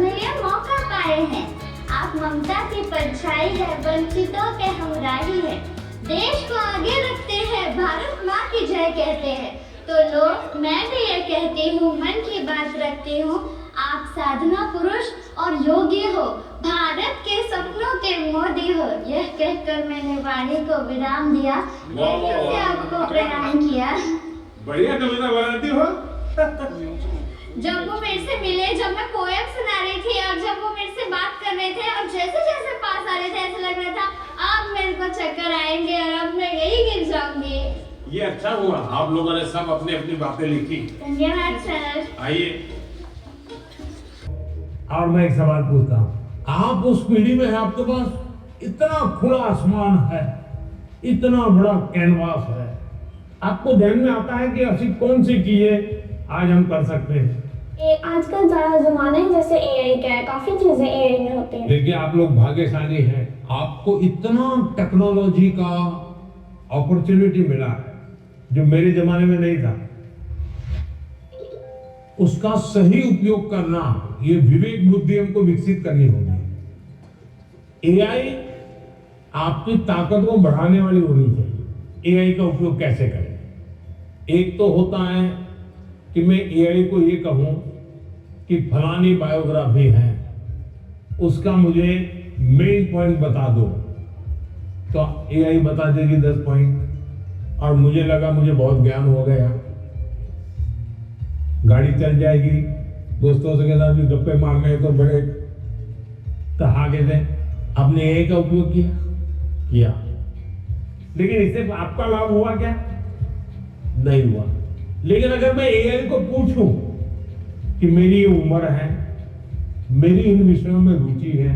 लिए मौका पाए हैं। आप ममता की परछाई है, वंचितों के हमराही है। देश को आगे रखते हैं, भारत माँ की जय कहते हैं। तो लो, मैं भी ये कहती हूँ, मन की बात रखती हूँ, आप साधना पुरुष और योगी हो, भारत के सपनों के मोदी हो। यह कहकर मैंने वाणी को विराम दिया, से आपको प्रणाम किया। बढ़िया कविता बनाती हो। जब वो मेरे से मिले, जब मैं पोएम सुना रही थी और जब वो मेरे से बात कर रहे थे और जैसे जैसे पास आ रहे थे, ऐसा लग रहा था अब मेरे को चक्कर आएंगे और अब मैं यही गिर जाऊंगी। ये अच्छा हुआ, आप लोगों ने सब अपनी अपनी बातें लिखी। धन्यवाद सर। आइए, और मैं एक सवाल पूछता हूँ, आप उस पीढ़ी में हैं, आपके पास इतना खुला आसमान है, इतना बड़ा कैनवास है, आपको ध्यान में आता है कि ऐसी कौन सी चीजें आज हम कर सकते हैं? आजकल ज़्यादा ज़माना है जैसे एआई का है, काफ़ी चीज़ें एआई में होती हैं। देखिए, आप लोग भाग्यशाली हैं, आपको इतना टेक्नोलॉजी का अपॉर्चुनिटी मिला है जो मेरे जमाने में नहीं था। उसका सही उपयोग करना, ये विवेक बुद्धि हमको विकसित करनी होगी। एआई आपकी ताकत को बढ़ाने वाली होनी चाहिए। एआई का उपयोग कैसे करें? एक तो होता है कि मैं एआई को ये कहूं कि फलानी बायोग्राफी है, उसका मुझे मेन पॉइंट बता दो, तो एआई बता देगी 10 पॉइंट, और मुझे लगा मुझे बहुत ज्ञान हो गया, गाड़ी चल जाएगी, दोस्तों से साथ भी गप्पे मारने तो बड़े आगे थे। आपने एआई का उपयोग किया, लेकिन इससे आपका लाभ हुआ क्या? नहीं हुआ। लेकिन अगर मैं एआई को पूछूं कि मेरी ये उम्र है, मेरी इन विषयों में रुचि है,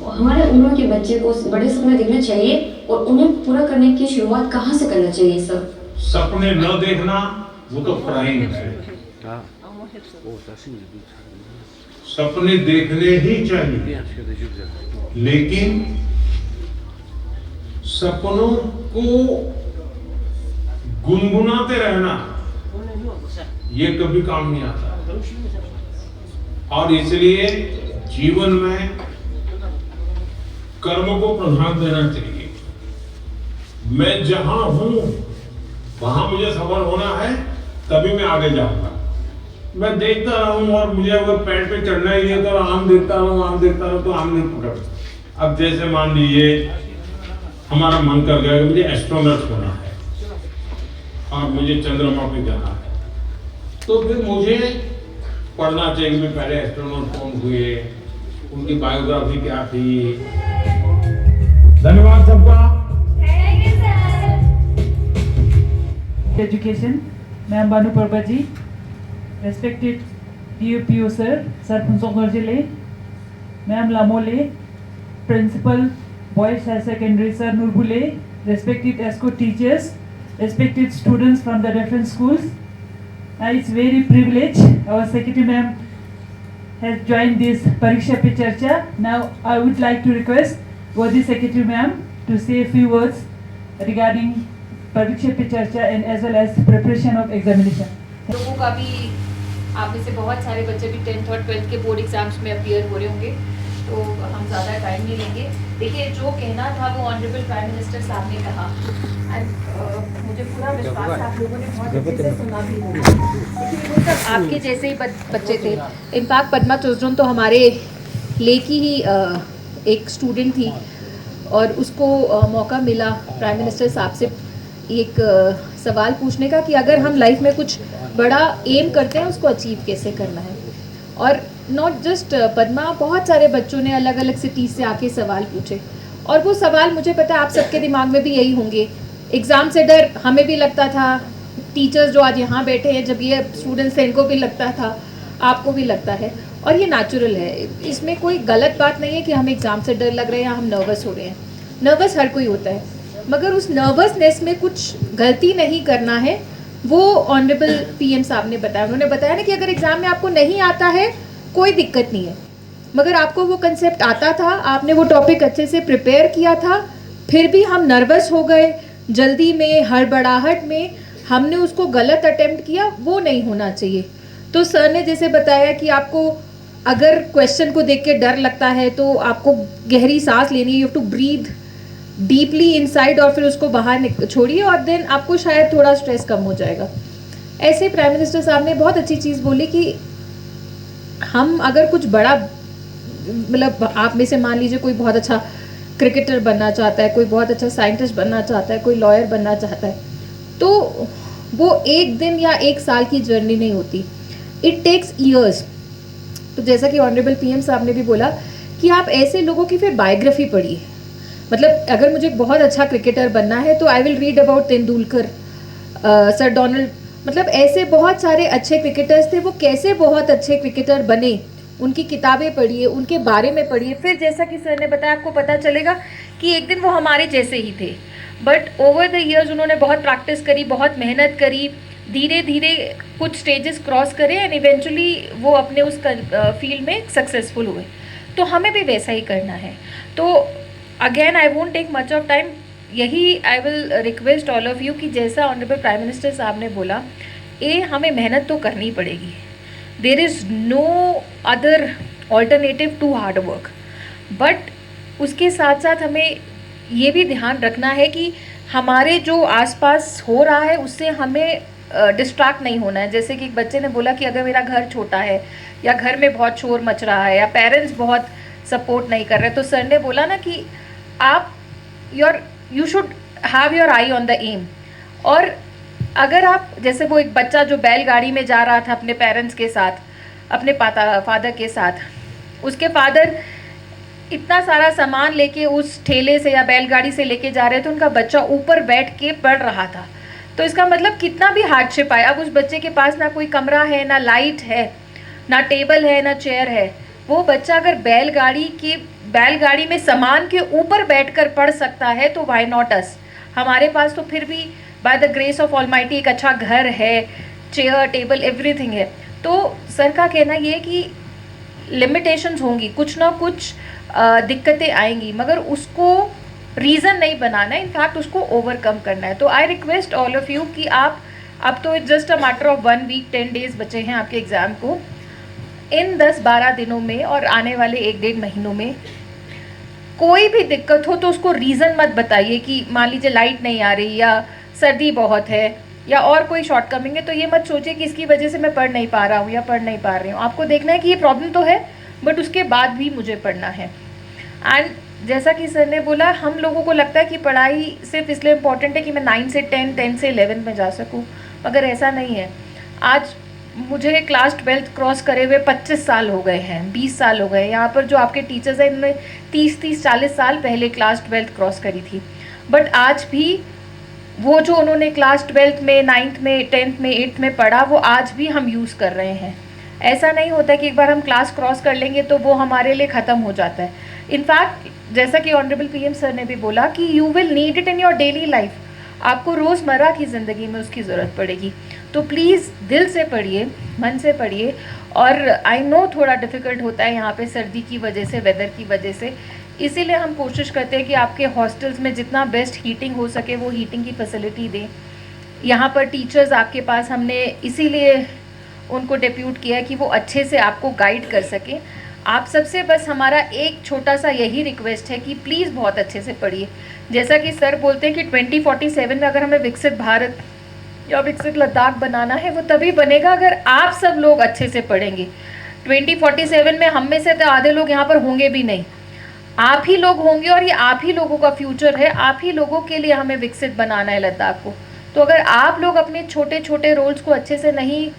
हमारे उम्र के बच्चे को बड़े सपने देखने चाहिए और उन्हें पूरा करने की शुरुआत कहाँ से करना चाहिए सर? सपने न देखना वो तो क्राइम है। सपने देखने ही चाहिए, लेकिन सपनों को गुनगुनाते रहना ये कभी काम नहीं आता। और इसलिए जीवन में कर्म को प्रधान देना चाहिए। मैं जहां हूं वहां मुझे सफल होना है, तभी मैं आगे जाऊंगा। मैं देखता रहूं और मुझे अगर पेड़ पे चढ़ना ही है तो आम देखता रहूं तो आम नहीं पकड़। अब जैसे मान लीजिए हमारा मन कर गया कि मुझे एस्ट्रोनॉट होना है और मुझे चंद्रमा पे जाना है, तो फिर मुझे पढ़ना चाहिए कि पहले एस्ट्रोनॉट कौन हुए, उनकी बायोग्राफी क्या थी। धन्यवाद सबका। Education, Ma'am Banu Parba ji, respected DUPO sir, Sir Phuntsok Norjile, Ma'am Lamole, Principal Boys Higher Secondary Sir Nurbule, respected ESCO teachers, respected students from the different schools. It's very privilege our Secretary Ma'am has joined this Pariksha Pe Charcha. Now I would like to request Worthy Secretary Ma'am to say a few words regarding Pariksha Pe Charcha and as well as preparation of examination. लोगों का भी, आप में से बहुत सारे बच्चे भी 10th और 12th के बोर्ड एग्जाम्स में अपीयर हो रहे होंगे, तो हम ज़्यादा टाइम नहीं लेंगे। देखिए, जो कहना था वो ऑनरेबल प्राइम मिनिस्टर साहब ने कहा, एंड मुझे पूरा विश्वास है आप लोगों ने बहुत अच्छे से सुना भी होगा। लेकिन वो सब आपके जैसे ही बच्चे थे। इनफैक्ट पद्मा चोजरन तो हमारे ले की ही एक स्टूडेंट थी और उसको मौका मिला प्राइम मिनिस्टर साहब से एक सवाल पूछने का कि अगर हम लाइफ में कुछ बड़ा एम करते हैं उसको अचीव कैसे करना है। और नॉट जस्ट पद्मा, बहुत सारे बच्चों ने अलग अलग सिटीज़ से आके सवाल पूछे, और वो सवाल मुझे पता है आप सबके दिमाग में भी यही होंगे। एग्ज़ाम से डर हमें भी लगता था, टीचर्स जो आज यहाँ बैठे हैं, जब ये स्टूडेंट्स थे इनको भी लगता था, आपको भी लगता है, और ये नेचुरल है। इसमें कोई गलत बात नहीं है कि हमें एग्ज़ाम से डर लग रहा है या हम नर्वस हो रहे हैं। नर्वस हर कोई होता है, मगर उस नर्वसनेस में कुछ गलती नहीं करना है। वो ऑनरेबल पीएम साहब ने बताया, उन्होंने बताया ना कि अगर एग्ज़ाम में आपको नहीं आता है कोई दिक्कत नहीं है, मगर आपको वो कंसेप्ट आता था, आपने वो टॉपिक अच्छे से प्रिपेयर किया था, फिर भी हम नर्वस हो गए, जल्दी में, हड़बड़ाहट में हमने उसको गलत अटेम्प्ट किया, वो नहीं होना चाहिए। तो सर ने जैसे बताया कि आपको अगर क्वेश्चन को देख के डर लगता है तो आपको गहरी सांस लेनी है, you have to breathe deeply inside और फिर उसको बाहर छोड़िए और देन आपको शायद थोड़ा स्ट्रेस कम हो जाएगा। ऐसे प्राइम मिनिस्टर साहब ने बहुत अच्छी चीज़ बोली कि हम अगर कुछ बड़ा, मतलब आप में से मान लीजिए कोई बहुत अच्छा क्रिकेटर बनना चाहता है, कोई बहुत अच्छा साइंटिस्ट बनना चाहता है, कोई लॉयर बनना चाहता है, तो वो एक दिन या एक साल की जर्नी नहीं होती, इट टेक्स ईयर्स। तो जैसा कि ऑनरेबल पीएम साहब ने भी बोला कि आप ऐसे लोगों की फिर बायोग्राफी पढ़िए। मतलब अगर मुझे बहुत अच्छा क्रिकेटर बनना है तो I will read about Tendulkar, sir Donald, मतलब ऐसे बहुत सारे अच्छे क्रिकेटर्स थे, वो कैसे बहुत अच्छे क्रिकेटर बने, उनकी किताबें पढ़िए, उनके बारे में पढ़िए। फिर जैसा कि सर ने बताया आपको पता चलेगा कि एक दिन वो हमारे जैसे ही थे, बट ओवर द ईयर्स उन्होंने बहुत प्रैक्टिस करी, बहुत मेहनत करी, धीरे धीरे कुछ स्टेजेस क्रॉस करे एंड इवेंचुअली वो अपने उस फील्ड में सक्सेसफुल हुए। तो हमें भी वैसा ही करना है। तो again I won't take much of time, यही I will request all of you कि जैसा ऑनरेबल प्राइम मिनिस्टर साहब ने बोला, ये हमें मेहनत तो करनी पड़ेगी, there is no other alternative to hard work, but उसके साथ साथ हमें ये भी ध्यान रखना है कि हमारे जो आसपास हो रहा है उससे हमें डिस्ट्रैक्ट नहीं होना है। जैसे कि एक बच्चे ने बोला कि अगर मेरा घर छोटा है या घर में बहुत शोर मच रहा है या पेरेंट्स बहुत सपोर्ट नहीं कर रहे, तो सर ने बोला ना कि आप you should have your eye on the aim. और अगर आप, जैसे वो एक बच्चा जो बैलगाड़ी में जा रहा था अपने पेरेंट्स के साथ, अपने फादर के साथ, उसके फादर इतना सारा सामान लेके उस ठेले से या बैलगाड़ी से लेके जा रहे थे, उनका बच्चा ऊपर बैठ के पढ़ रहा था। तो इसका मतलब कितना भी हार्डशिप आए, अब उस बच्चे के पास ना कोई कमरा है, ना लाइट है, ना टेबल है, ना चेयर है, वो बच्चा अगर बैलगाड़ी में सामान के ऊपर बैठकर पढ़ सकता है तो व्हाई नॉट अस। हमारे पास तो फिर भी by the grace of almighty एक अच्छा घर है, चेयर टेबल एवरीथिंग है। तो सर का कहना ये कि लिमिटेशंस होंगी, कुछ ना कुछ दिक्कतें आएंगी, मगर उसको रीज़न नहीं बनाना है, इनफैक्ट उसको ओवरकम करना है। तो I request all of you कि आप, अब तो it's just a matter of 1 week 10 days बचे हैं आपके एग्ज़ाम को, इन 10-12 दिनों में और आने वाले 1-1.5 महीनों में कोई भी दिक्कत हो तो उसको रीज़न मत बताइए कि मान लीजिए लाइट नहीं आ रही या सर्दी बहुत है या और कोई शॉर्टकमिंग है, तो ये मत सोचिए कि इसकी वजह से मैं पढ़ नहीं पा रहा हूँ या पढ़ नहीं पा रही हूँ। आपको देखना है कि ये प्रॉब्लम तो है, बट उसके बाद भी मुझे पढ़ना है। एंड जैसा कि सर ने बोला, हम लोगों को लगता है कि पढ़ाई सिर्फ इसलिए इम्पॉर्टेंट है कि मैं 9 से 10, 10 से 11 में जा सकूँ, मगर ऐसा नहीं है। आज मुझे क्लास 12 क्रॉस करे हुए 25 साल हो गए हैं, 20 साल हो गए। यहाँ पर जो आपके टीचर्स हैं इनमें 30-40 साल पहले क्लास 12 क्रॉस करी थी, बट आज भी वो जो उन्होंने क्लास 12 में, 9th में, 10th में, 8th में पढ़ा, वो आज भी हम यूज़ कर रहे हैं। ऐसा नहीं होता कि एक बार हम क्लास क्रॉस कर लेंगे तो वो हमारे लिए ख़त्म हो जाता है। इनफैक्ट जैसा कि ऑनरेबल पीएम सर ने भी बोला कि you will need it in your daily life, आपको रोज़मर्रा की ज़िंदगी में उसकी ज़रूरत पड़ेगी। तो प्लीज़ दिल से पढ़िए, मन से पढ़िए। और आई नो थोड़ा डिफ़िकल्ट होता है यहाँ पे सर्दी की वजह से, वेदर की वजह से, इसीलिए हम कोशिश करते हैं कि आपके हॉस्टल्स में जितना बेस्ट हीटिंग हो सके वो हीटिंग की फैसिलिटी दें। यहाँ पर टीचर्स आपके पास हमने इसीलिए उनको डेप्यूट किया है कि वो अच्छे से आपको गाइड कर सकें। आप सबसे बस हमारा एक छोटा सा यही रिक्वेस्ट है कि प्लीज़ बहुत अच्छे से पढ़िए। जैसा कि सर बोलते हैं कि 2047 में अगर हमें विकसित भारत या विकसित लद्दाख बनाना है, वो तभी बनेगा अगर आप सब लोग अच्छे से पढ़ेंगे। 2047 में हम में से तो आधे लोग यहाँ पर होंगे भी नहीं, आप ही लोग होंगे और ये आप ही लोगों का फ्यूचर है, आप ही लोगों के लिए हमें विकसित बनाना है लद्दाख को। तो अगर आप लोग अपने छोटे छोटे रोल्स को अच्छे से नहीं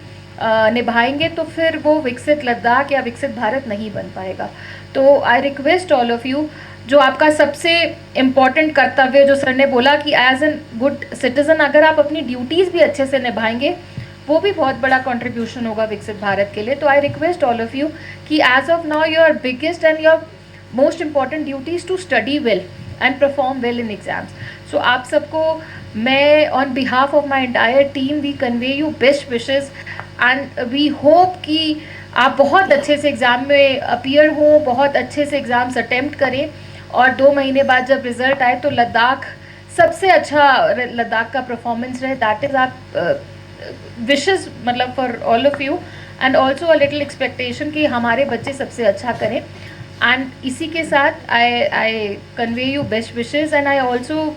निभाएंगे तो फिर वो विकसित लद्दाख या विकसित भारत नहीं बन पाएगा। तो I request all of you, जो आपका सबसे इम्पॉर्टेंट कर्तव्य जो सर ने बोला कि एज एन गुड सिटीज़न अगर आप अपनी ड्यूटीज़ भी अच्छे से निभाएंगे, वो भी बहुत बड़ा कंट्रीब्यूशन होगा विकसित भारत के लिए। तो I request all of you कि as of now your biggest and your most important duties to study well and perform well in exams. So आप सबको मैं on behalf of my entire team we convey you best wishes and we hope कि आप बहुत अच्छे से exam में appear हों, बहुत अच्छे से एग्ज़ाम्स अटैम्प्ट करें और 2 महीने बाद जब रिज़ल्ट आए तो लद्दाख सबसे अच्छा लद्दाख का परफॉर्मेंस रहे। दैट इज़ आप विशेज़, मतलब for all of you. And also a little expectation कि हमारे बच्चे सबसे अच्छा करें. एंड इसी के साथ I convey you best wishes and I also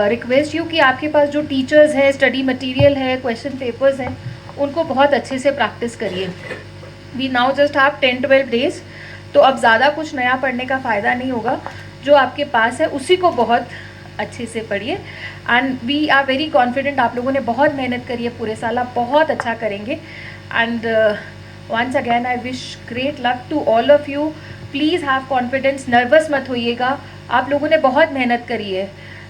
request you कि आपके पास जो टीचर्स है, स्टडी मटेरियल है, क्वेश्चन पेपर्स हैं, उनको बहुत अच्छे से प्रैक्टिस करिए. We now just have 10-12 days, तो अब ज़्यादा कुछ नया पढ़ने का फ़ायदा नहीं होगा. जो आपके पास है उसी को बहुत अच्छे से पढ़िए. And we are very confident, आप लोगों ने बहुत मेहनत करी है पूरे साल, आप बहुत अच्छा करेंगे. And once again I wish great luck to all of you. Please have confidence, nervous मत होइएगा. आप लोगों ने बहुत मेहनत करी है.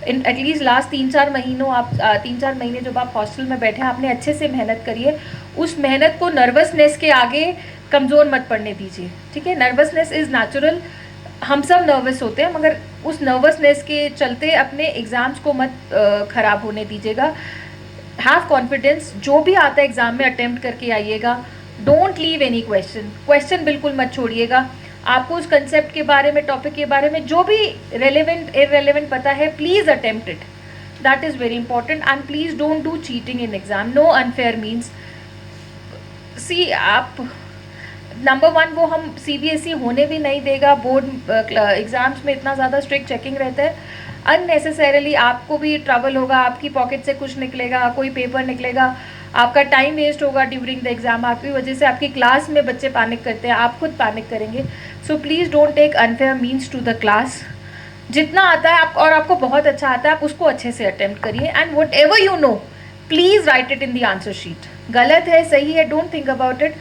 इन एटलीस्ट लास्ट 3-4 महीनों, आप 3-4 महीने जब आप हॉस्टल में बैठे हैं, आपने अच्छे से मेहनत करी है. उस मेहनत को नर्वसनेस के आगे कमज़ोर मत पड़ने दीजिए, ठीक है. नर्वसनेस इज़ नेचुरल, हम सब नर्वस होते हैं, मगर उस नर्वसनेस के चलते अपने एग्ज़ाम्स को मत ख़राब होने दीजिएगा. हैव कॉन्फिडेंस, जो भी आता है एग्ज़ाम में अटेम्प्ट करके आइएगा. डोंट लीव एनी क्वेश्चन बिल्कुल मत छोड़िएगा. आपको उस कंसेप्ट के बारे में, टॉपिक के बारे में जो भी रेलेवेंट इररेलेवेंट पता है, please attempt it. That is very important. And please don't do cheating in exam. No unfair means. See, आप नंबर 1 वो हम CBSE होने भी नहीं देगा. बोर्ड एग्ज़ाम्स में इतना ज़्यादा स्ट्रिक्ट चेकिंग रहता है, अननेसेसरीली आपको भी ट्रबल होगा, आपकी पॉकेट से कुछ निकलेगा, कोई पेपर निकलेगा, आपका टाइम वेस्ट होगा ड्यूरिंग द एग्ज़ाम. आपकी वजह से आपकी क्लास में बच्चे पैनिक करते हैं, आप खुद पैनिक करेंगे. So please don't take unfair means to the class. जितना आता है आप, और आपको बहुत अच्छा आता है, आप उसको अच्छे से अटेम्प्ट करिए. And what ever you know, please write it in the answer sheet. गलत है, सही है, डोंट थिंक अबाउट इट.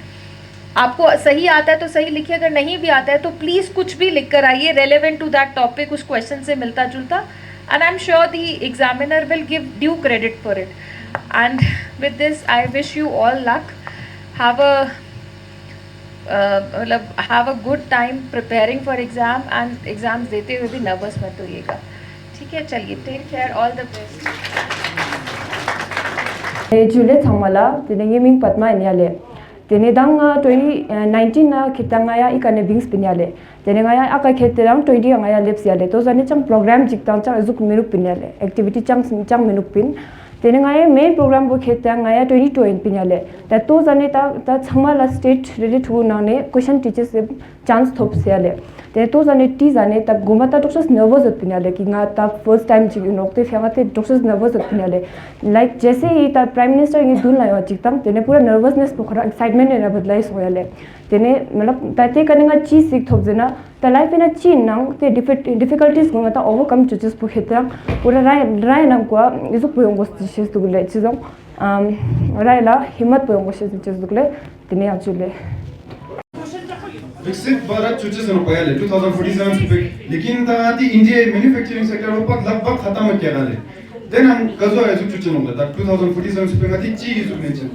आपको सही आता है तो सही लिखिए, अगर नहीं भी आता है तो प्लीज़ कुछ भी लिख कर आइए रेलेवेंट टू दैट टॉपिक, उस क्वेश्चन से मिलता जुलता. And I am sure the examiner will give due credit for it. And with this I wish you all luck. Have a good time preparing for exam. And exams देते हुए भी nervous मत होइएगा, ठीक है. चलिए, take care, all the best. Juliet Thangmala, tinengi ming Padma inyale. Tinedang 2019 na kitangaya ikane bings pinyale. Tinengaya aka keterang 20 angaya lips yale. To zani chang program jiktang chang azuk minuk pinyale. Activity chang minuk pin. Tinengaya main program bo ketangaya 22 pinyale. Ta to zani ta changmala state ready to na ne question teachers chance thop yale. Te to zani ti zani ta gumata doctors nervous pinyale ki nga ta first time ji nokte fyangate doctors nervous pinyale. Like जैसे ही ता prime minister ये दून लाया चिकतम तेने पूरा nervousness पोखरा excitement ने बदलाई सोयाले. तेने मतलब ताते कनेगा चीज सीख थोप जना ता लाइफ इन ची नंग ते डिफिकल्टीज को ता ओवरकम चुचस पोखेता पूरा राय नंग को इजो पोयोंगो स्टिशेस दुगले चिजों रायला हिम्मत पोयोंगो स्टिशेस दुगले तेने आचुले. विकसित भारत चुचस न पयाले 2047 पे लेकिन ताती इंडिया मैन्युफैक्चरिंग सेक्टर ऊपर लगभग खत्म हो गया है. Then हम कज़ो है जो चुचन होगा तक 2047 पे गति चीज़ जो नहीं चल.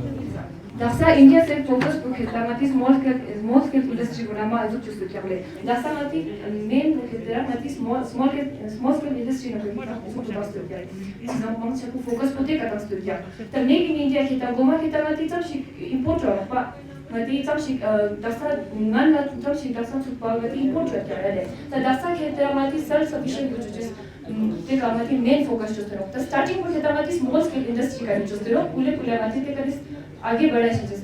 दसा इंडिया से फोकस पर खेता माती स्मॉल स्केल इंडस्ट्री को नामा जो चुस क्या बोले. दसा माती मेन खेता माती स्मॉल स्केल इंडस्ट्री ना कोई इसको जो बात करते हैं. इस नाम हम सबको फोकस पर देखा था स्टूडियो. तब नेकिन इंडिया खेता गोमा खेता माती सब इंपोर्ट हो रहा माती सब दसा नन ना सब दसा सुपर माती इंपोर्ट करते हैं. तो दसा खेता माती सेल्फ सफिशिएंट जो चीज़ ते कामाती मेन फोकस చూస్తారు. तो स्टार्टिंग को खेता माती स्मॉल स्केल इंडस्ट्री का చూస్తారు. पुले माती ते कभी आगे बढ़े चीज़